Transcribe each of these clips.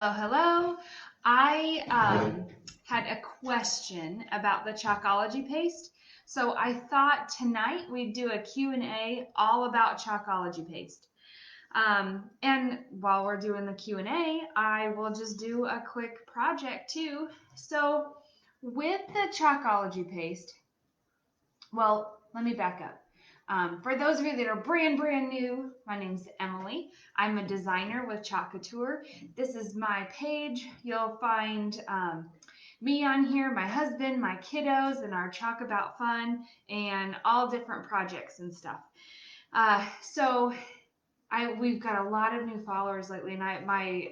Oh, hello. I had a question about the Chalkology paste. So I thought tonight we'd do a Q&A all about Chalkology paste. And while we're doing the Q&A, I will just do a quick project too. So with the Chalkology paste, well, let me back up. For those of you that are brand new, my name's Emily. I'm a designer with Chalk Couture. This is my page. You'll find me on here, my husband, my kiddos, and our Chalk About Fun, and all different projects and stuff. We've got a lot of new followers lately, and my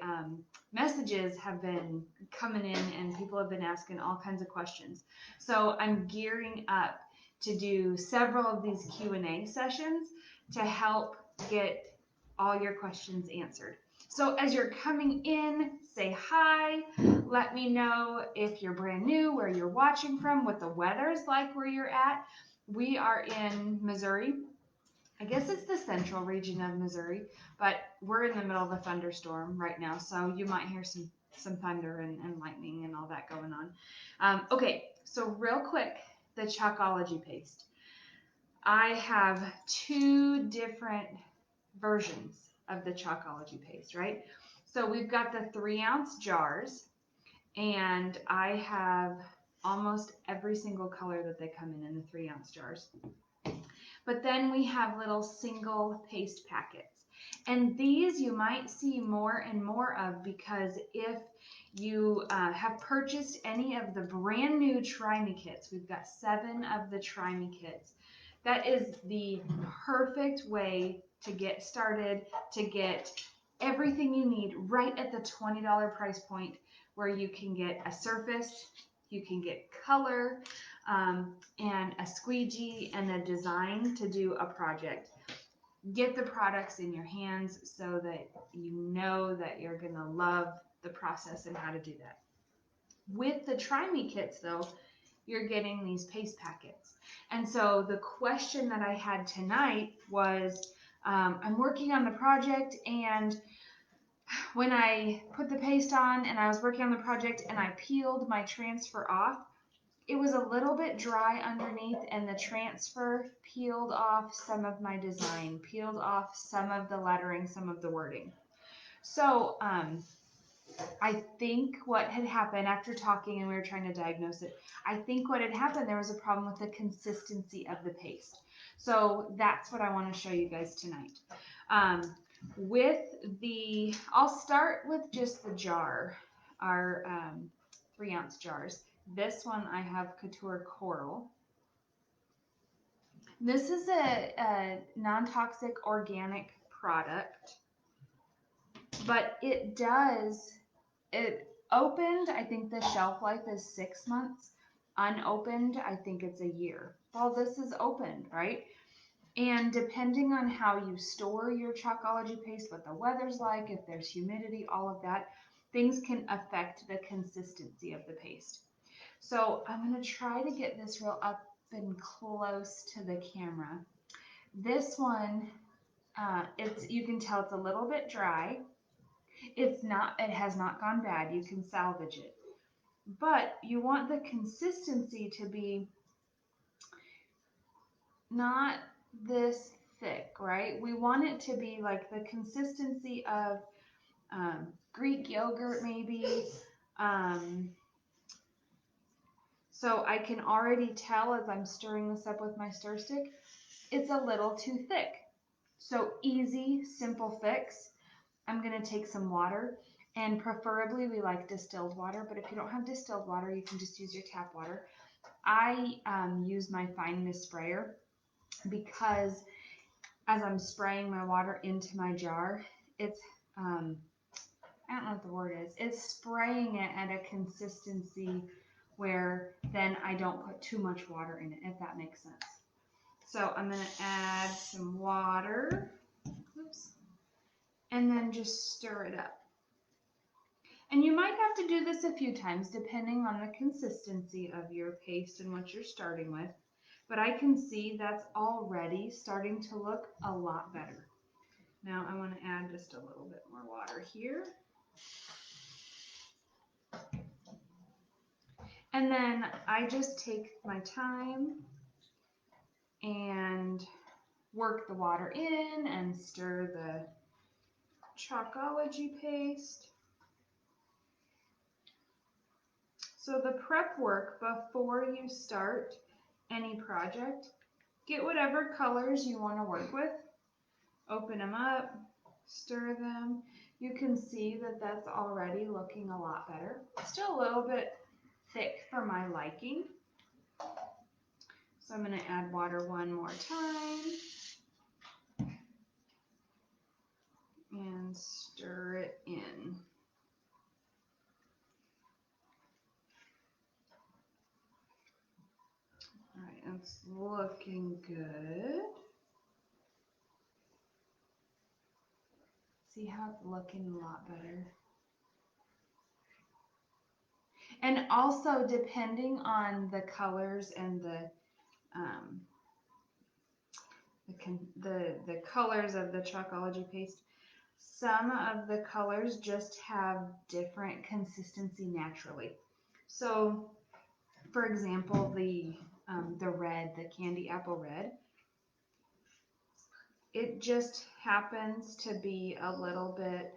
messages have been coming in, and people have been asking all kinds of questions. So I'm gearing up to do several of these Q&A sessions to help get all your questions answered. So as you're coming in, say hi, let me know if you're brand new, where you're watching from, what the weather's like where you're at. We are in Missouri. I guess it's the central region of Missouri, but we're in the middle of a thunderstorm right now, so you might hear some thunder and lightning and all that going on. Okay, so real quick, the Chalkology paste. I have two different versions of the Chalkology paste, right? So we've got the 3-ounce jars, and I have almost every single color that they come in the 3-ounce jars. But then we have little single paste packets. And these you might see more and more of, because if you have purchased any of the brand new Try Me kits, we've got 7 of the Try Me kits. That is the perfect way to get started, to get everything you need right at the $20 price point, where you can get a surface, you can get color, and a squeegee and a design to do a project. Get the products in your hands so that you know that you're going to love the process and how to do that. With the Try Me kits, though, you're getting these paste packets. And so the question that I had tonight was, I'm working on the project, and when I put the paste on and I was working on the project and I peeled my transfer off, it was a little bit dry underneath, and the transfer peeled off some of my design, peeled off some of the lettering, some of the wording. So I think what had happened after talking, and we were trying to diagnose it, I think what had happened, there was a problem with the consistency of the paste. So that's what I want to show you guys tonight. I'll start with just the jar, our 3-ounce jars. This one I have Couture Coral. This is a non-toxic organic product, but it opened, I think the shelf life is 6 months. Unopened, I think it's a year. Well, this is opened, right? And depending on how you store your Chalkology paste, what the weather's like, if there's humidity, all of that, things can affect the consistency of the paste. So I'm going to try to get this real up and close to the camera. This one, you can tell it's a little bit dry. It has not gone bad. You can salvage it. But you want the consistency to be not this thick, right? We want it to be like the consistency of Greek yogurt, maybe. So I can already tell as I'm stirring this up with my stir stick, it's a little too thick. So easy, simple fix. I'm going to take some water, and preferably we like distilled water, but if you don't have distilled water, you can just use your tap water. I use my Fine Mist sprayer, because as I'm spraying my water into my jar, it's, I don't know what the word is, it's spraying it at a consistency where then I don't put too much water in it, if that makes sense. So I'm going to add some water, oops, and then just stir it up. And you might have to do this a few times depending on the consistency of your paste and what you're starting with. But I can see that's already starting to look a lot better. Now I want to add just a little bit more water here. And then I just take my time and work the water in and stir the Chalkology paste. So the prep work before you start any project, get whatever colors you want to work with, open them up, stir them. You can see that that's already looking a lot better. Still a little bit thick for my liking. So I'm going to add water one more time and stir it in. All right, it's looking good. See how it's looking a lot better. And also, depending on the colors and the colors of the Chalkology paste, some of the colors just have different consistency naturally. So, for example, the red, the candy apple red, it just happens to be a little bit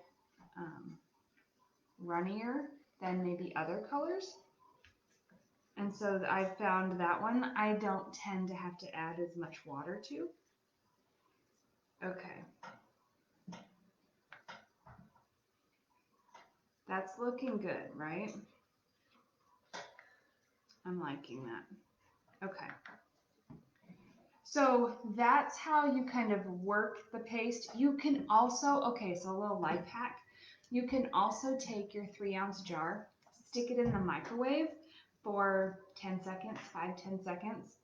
runnier than maybe other colors. And so I found that one I don't tend to have to add as much water to. Okay. That's looking good, right? I'm liking that. Okay. So that's how you kind of work the paste. You can also, okay, so a little life hack. You can also take your 3-ounce jar, stick it in the microwave for 10 seconds, 5-10 seconds,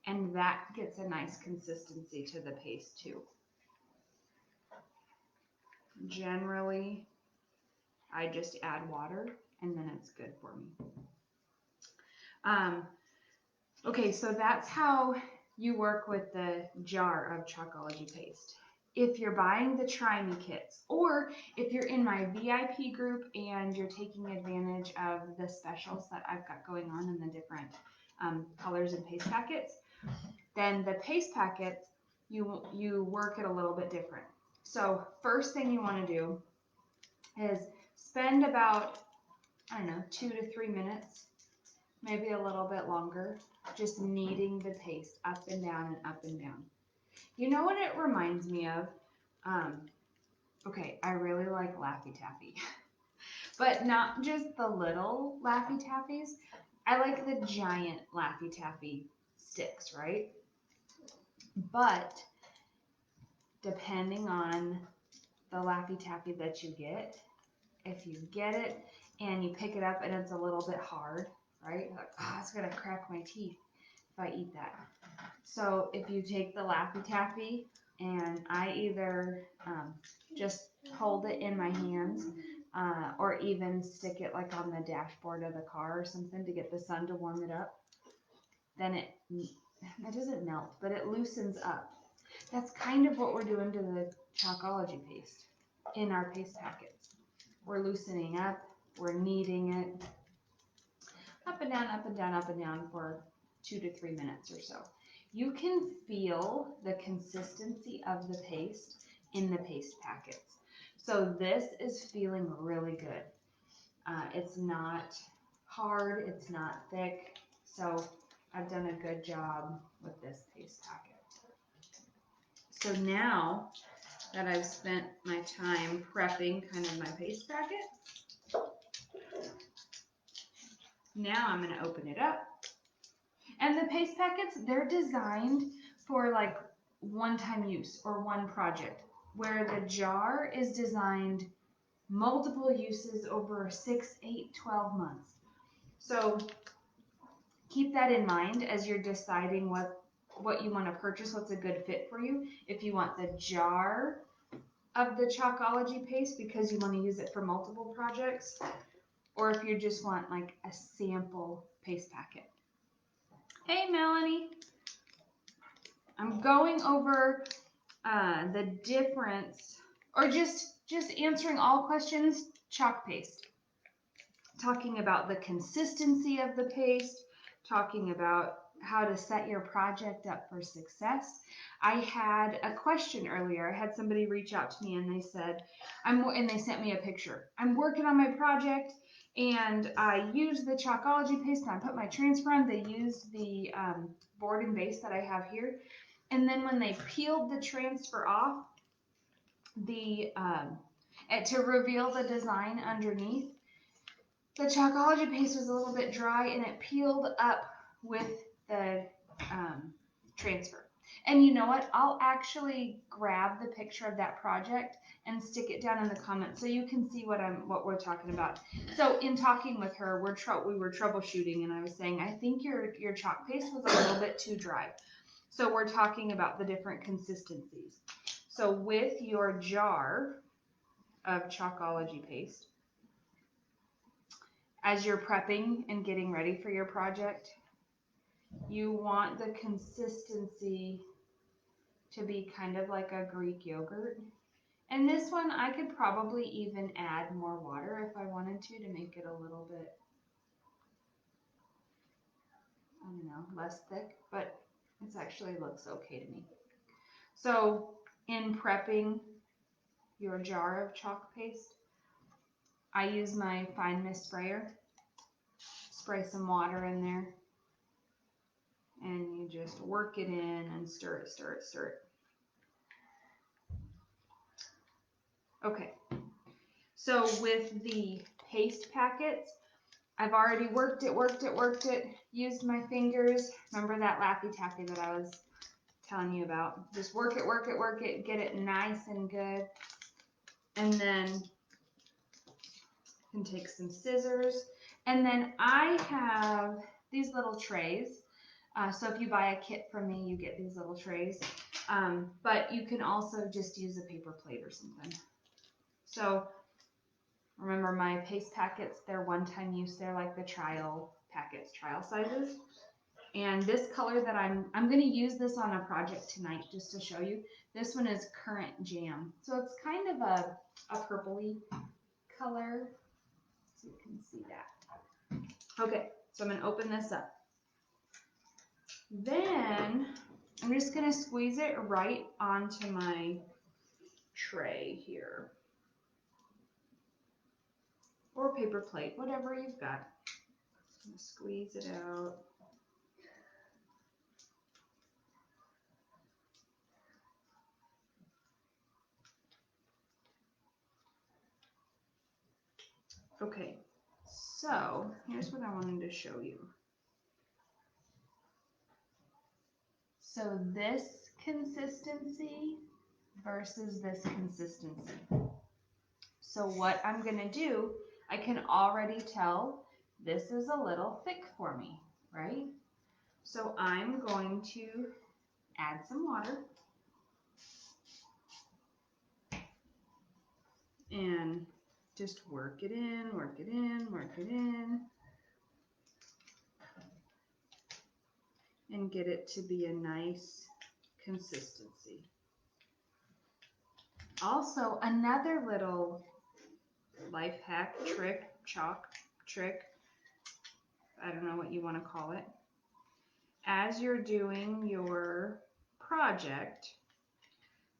and that gets a nice consistency to the paste too. Generally, I just add water and then it's good for me. Okay, so that's how you work with the jar of Chalkology paste. If you're buying the Try Me kits, or if you're in my VIP group and you're taking advantage of the specials that I've got going on in the different colors and paste packets, then the paste packets, you work it a little bit different. So first thing you want to do is spend about, I don't know, 2 to 3 minutes, maybe a little bit longer, just kneading the paste up and down and up and down. You know what it reminds me of? Okay, I really like Laffy Taffy, but not just the little Laffy Taffies. I like the giant Laffy Taffy sticks, right? But depending on the Laffy Taffy that you get, if you get it and you pick it up and it's a little bit hard, right? You're like, oh, it's gonna crack my teeth if I eat that. So if you take the Laffy Taffy, and I either just hold it in my hands or even stick it like on the dashboard of the car or something to get the sun to warm it up, then it doesn't melt, but it loosens up. That's kind of what we're doing to the Chalkology paste in our paste packets. We're loosening up, we're kneading it up and down, up and down, up and down for 2 to 3 minutes or so. You can feel the consistency of the paste in the paste packets. So this is feeling really good. It's not hard, it's not thick. So I've done a good job with this paste packet. So now that I've spent my time prepping kind of my paste packet, now I'm going to open it up. And the paste packets, they're designed for like one-time use or one project, where the jar is designed multiple uses over 6, 8, 12 months. So keep that in mind as you're deciding what you want to purchase, what's a good fit for you. If you want the jar of the Chalkology paste because you want to use it for multiple projects, or if you just want like a sample paste packet. Hey, Melanie. I'm going over the difference, or just answering all questions, chalk paste. talking about the consistency of the paste, talking about how to set your project up for success. I had a question earlier. I had somebody reach out to me and they said, and they sent me a picture. I'm working on my project and I used the Chalkology paste and I put my transfer on. They used the board and base that I have here. And then when they peeled the transfer off, to reveal the design underneath, the Chalkology paste was a little bit dry and it peeled up with the transfer. And you know what? I'll actually grab the picture of that project and stick it down in the comments so you can see what we're talking about. So in talking with her, we were troubleshooting, and I was saying, I think your chalk paste was a little bit too dry. So we're talking about the different consistencies. So with your jar of Chalkology paste, as you're prepping and getting ready for your project, you want the consistency to be kind of like a Greek yogurt. And this one, I could probably even add more water if I wanted to make it a little bit, I don't know, less thick, but it actually looks okay to me. So in prepping your jar of chalk paste, I use my fine mist sprayer, spray some water in there, and you just work it in and stir it, stir it, stir it. Okay, so with the paste packets, I've already worked it, used my fingers. Remember that Laffy Taffy that I was telling you about? Just work it, get it nice and good. And then you can take some scissors. And then I have these little trays. So if you buy a kit from me, you get these little trays. But you can also just use a paper plate or something. So remember my paste packets, they're one-time use. They're like the trial packets, trial sizes. And this color that I'm going to use this on a project tonight just to show you. This one is Currant Jam. So it's kind of a purpley color. So you can see that. Okay, so I'm going to open this up. Then I'm just going to squeeze it right onto my tray here. Or paper plate, whatever you've got. Squeeze it out. Okay, so here's what I wanted to show you. So this consistency versus this consistency. So what I'm going to do, I can already tell this is a little thick for me, right? So I'm going to add some water and just work it in, work it in, work it in, and get it to be a nice consistency. Also, another little life hack, trick, chalk trick, I don't know what you want to call it. As you're doing your project,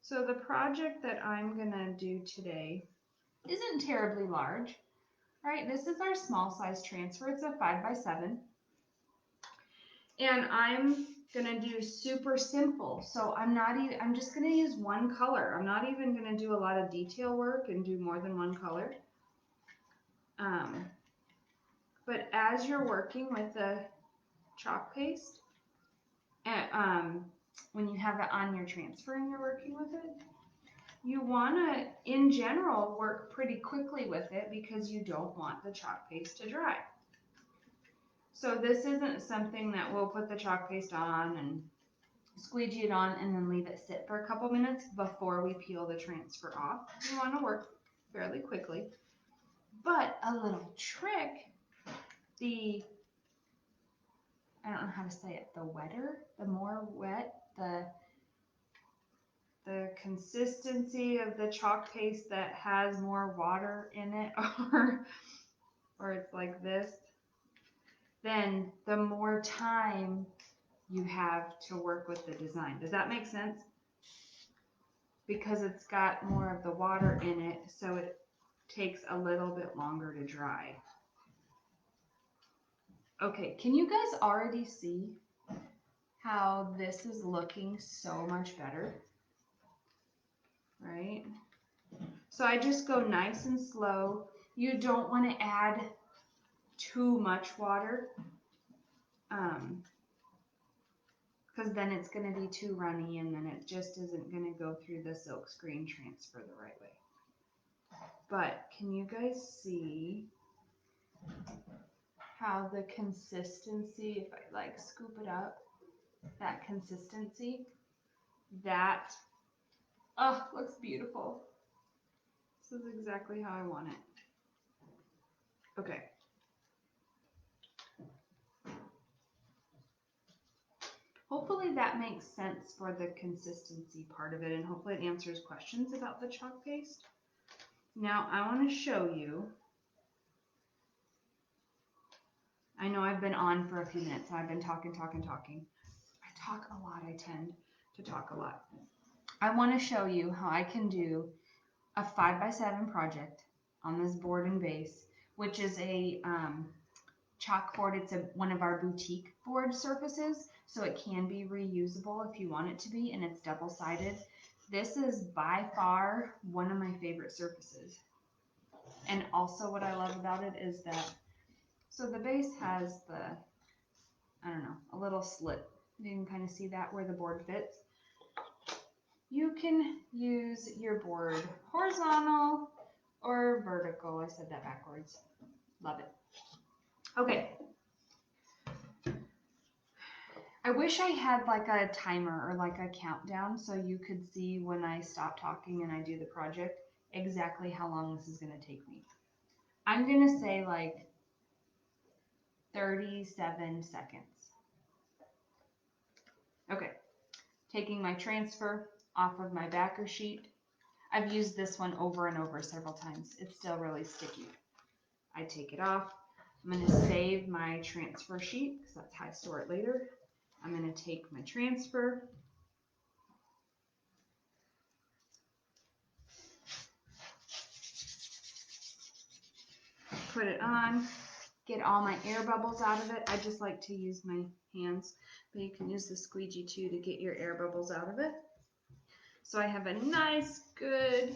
so the project that I'm going to do today isn't terribly large, right? This is our small size transfer. It's a 5x7. And I'm going to do super simple. So I'm just going to use one color. I'm not even going to do a lot of detail work and do more than one color. But as you're working with the chalk paste, and when you have it on your transfer and you're working with it, you want to, in general, work pretty quickly with it because you don't want the chalk paste to dry. So this isn't something that we'll put the chalk paste on and squeegee it on and then leave it sit for a couple minutes before we peel the transfer off. You want to work fairly quickly. But a little trick, I don't know how to say it, the wetter, the more wet, the consistency of the chalk paste that has more water in it, or it's like this, then the more time you have to work with the design. Does that make sense? Because it's got more of the water in it, so it takes a little bit longer to dry. Okay, can you guys already see how this is looking so much better? Right? So I just go nice and slow. You don't want to add too much water, because then it's going to be too runny and then it just isn't going to go through the silk screen transfer the right way. But can you guys see how the consistency, if I like scoop it up, that consistency, that, oh, looks beautiful. This is exactly how I want it. Okay. Hopefully that makes sense for the consistency part of it, and hopefully it answers questions about the chalk paste. Now I want to show you. I know I've been on for a few minutes, and I've been talking. I talk a lot, I tend to talk a lot. I want to show you how I can do a 5x7 project on this board and base, which is a chalkboard. It's one of our boutique board surfaces, so it can be reusable if you want it to be, and it's double-sided. This is by far one of my favorite surfaces. And also what I love about it is that, so the base has the, I don't know, a little slit. You can kind of see that where the board fits. You can use your board horizontal or vertical. I said that backwards. Love it. Okay. I wish I had like a timer or like a countdown so you could see when I stop talking and I do the project exactly how long this is going to take me. I'm going to say like 37 seconds. Okay, taking my transfer off of my backer sheet. I've used this one over and over several times. It's still really sticky. I take it off. I'm going to save my transfer sheet because that's how I store it later. I'm going to take my transfer. Put it on. Get all my air bubbles out of it. I just like to use my hands, but you can use the squeegee too to get your air bubbles out of it. So I have a nice, good,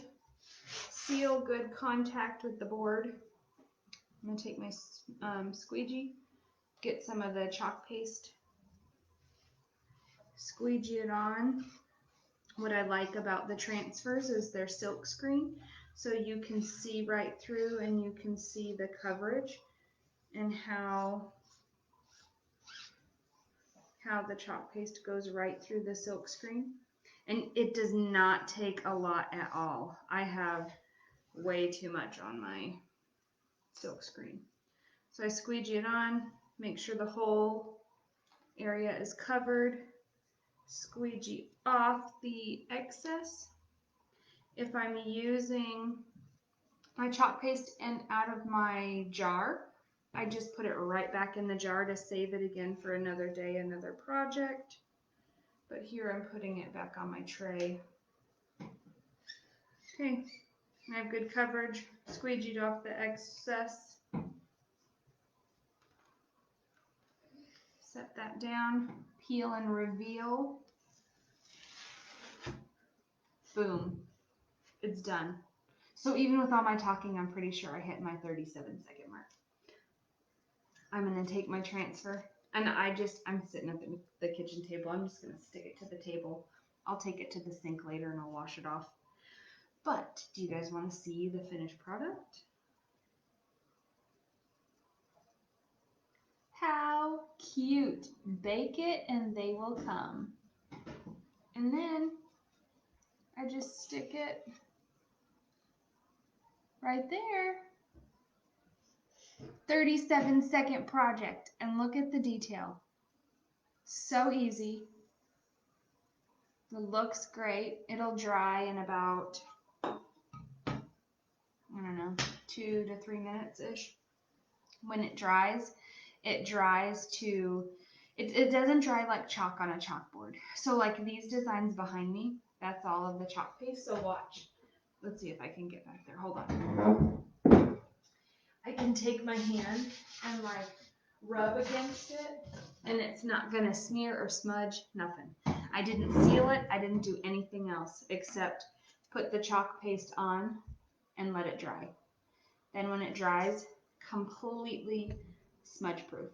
seal good contact with the board. I'm going to take my squeegee, get some of the chalk paste, squeegee it on. What I like about the transfers is they're silk screen, so you can see right through and you can see the coverage and how the chalk paste goes right through the silk screen. And it does not take a lot at all. I have way too much on my silk screen. So I squeegee it on, make sure the whole area is covered, squeegee off the excess. If I'm using my chalk paste and out of my jar, I just put it right back in the jar to save it again for another day, another project. But here I'm putting it back on my tray. Okay, I have good coverage, squeegeed off the excess. Set that down, peel and reveal. Boom, it's done. So even with all my talking, I'm pretty sure I hit my 37-second mark. I'm gonna take my transfer, and I'm sitting up at the kitchen table. I'm just gonna stick it to the table. I'll take it to the sink later and I'll wash it off. But do you guys want to see the finished product? How cute. Bake it and they will come. And then I just stick it right there. 37-second project, and look at the detail. So easy. It looks great. It'll dry in about, I don't know, 2 to 3 minutes-ish. When it dries to, it doesn't dry like chalk on a chalkboard. So like these designs behind me, that's all of the chalk paste. So watch. Let's see if I can get back there. Hold on. I can take my hand and like rub against it, and it's not gonna smear or smudge, nothing. I didn't seal it. I didn't do anything else except put the chalk paste on and let it dry. Then when it dries, completely smudge proof.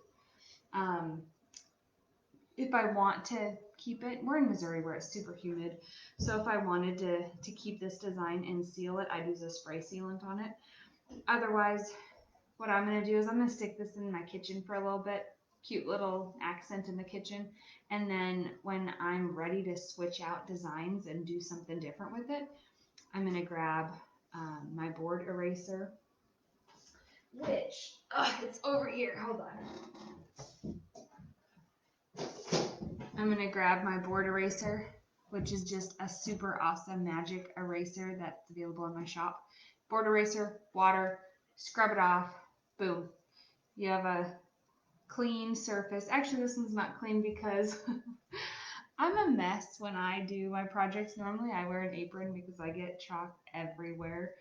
If I want to keep it, we're in Missouri where it's super humid. So if I wanted to keep this design and seal it, I'd use a spray sealant on it. Otherwise, what I'm going to do is I'm going to stick this in my kitchen for a little bit. Cute little accent in the kitchen. And then when I'm ready to switch out designs and do something different with it, I'm going to grab my board eraser, which, it's over here. Hold on. I'm going to grab my board eraser, which is just a super awesome magic eraser that's available in my shop. Board eraser, water, scrub it off, boom. You have a clean surface. Actually, this one's not clean because I'm a mess when I do my projects. Normally I wear an apron because I get chalk everywhere.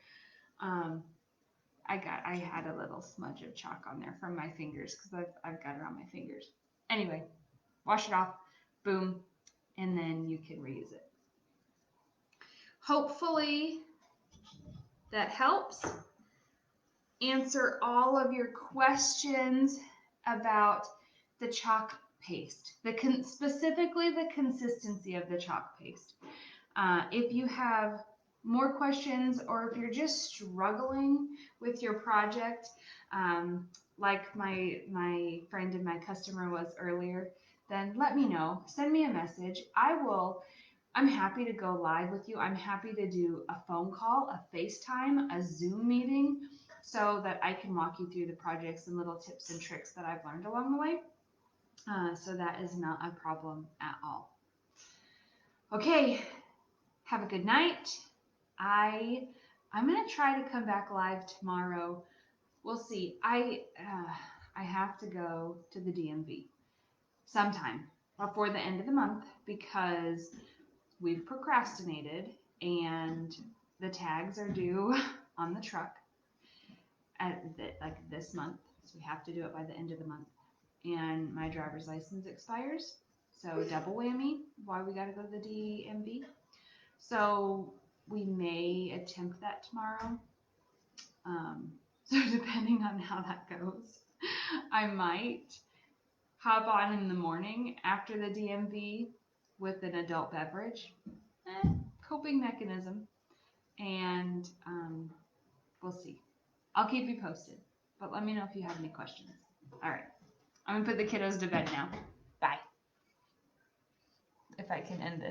I had a little smudge of chalk on there from my fingers because I've got it on my fingers. Anyway, wash it off, boom, and then you can reuse it. Hopefully that helps answer all of your questions about the chalk paste, specifically the consistency of the chalk paste. If you have more questions, or if you're just struggling with your project, like my friend and my customer was earlier, then let me know. Send me a message. I'm happy to go live with you. I'm happy to do a phone call, a FaceTime, a Zoom meeting, so that I can walk you through the projects and little tips and tricks that I've learned along the way. So that is not a problem at all. Okay, have a good night. I'm gonna try to come back live tomorrow. We'll see. I have to go to the DMV sometime before the end of the month because we've procrastinated and the tags are due on the truck at this month, so we have to do it by the end of the month. And my driver's license expires, so double whammy. Why we gotta go to the DMV? So we may attempt that tomorrow. So depending on how that goes, I might hop on in the morning after the DMV with an adult beverage, coping mechanism, and we'll see. I'll keep you posted, but let me know if you have any questions. All right, I'm gonna put the kiddos to bed now. Bye. If I can end this.